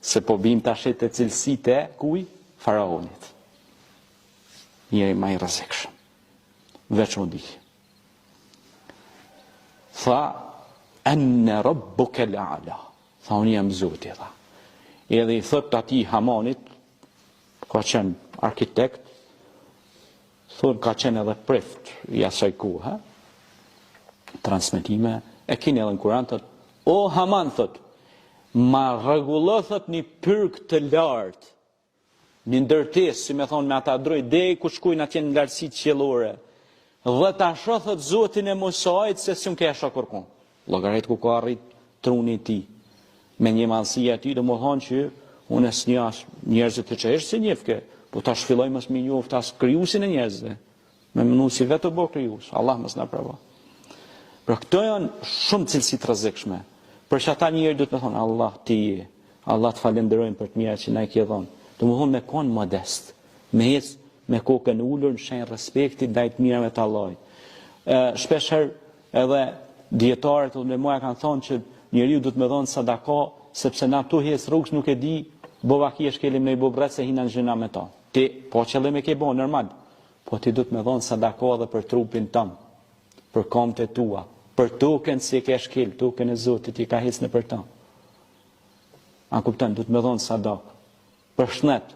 Se po bim tash te cilësitë e kuj? Faraonit. Njëri më i rrezikshëm. Veç u di. Tha, enne rabbuke l'ala. Tha, unë jam Zoti, tha. Edhe i thot ati Hamanit, ka qenë arkitekt, thonë ka qenë edhe prift i asaj kohe, transmetime, e kini edhe në Kur'an, thot, o Haman, thot, ma rregullo, thot, një pyrg të lartë, një ndërtes, si me thonë me ata droj, dej ku shkujnë atje në lartësi qiellore, dhe ta shoh, thot, Zotin e Musait, se s'un ke shoh kërkun. Llogarit ku ka arrit truni i tij, me një madhësi aty, do më thonë që unë s'njah njerëzit që është si njefke, po tash filloj mos më njoft as krijuesin e njerëzve. Me mënu si vetë bo krijues, Allah mos na provo. Pra këto janë shumë cilësi të rrezikshme. Për që ata njerëz duhet të thonë Allah ti je, Allah të falenderojmë për të mirat që na i ke dhënë. Domethënë me kon modest, me ec me kokën ulur në shenjë respekti ndaj të mirave të Allahut. Shpesh herë edhe dietarët me mua kanë thonë që njeriu duhet me dhënë sadaka sepse na tu hes rrugës nuk e di bovaki e shkelim në i bobret se hina në gjëna me ta. Ti, po qëllim e ke bo, normal, po ti du të me dhonë sadaka dhe për trupin tëmë, për kamët e tua, për tukën si ke shkel, tukën e Zotit i ka hisë në për ta. A kupton, du të me dhonë sadaka, për shnet,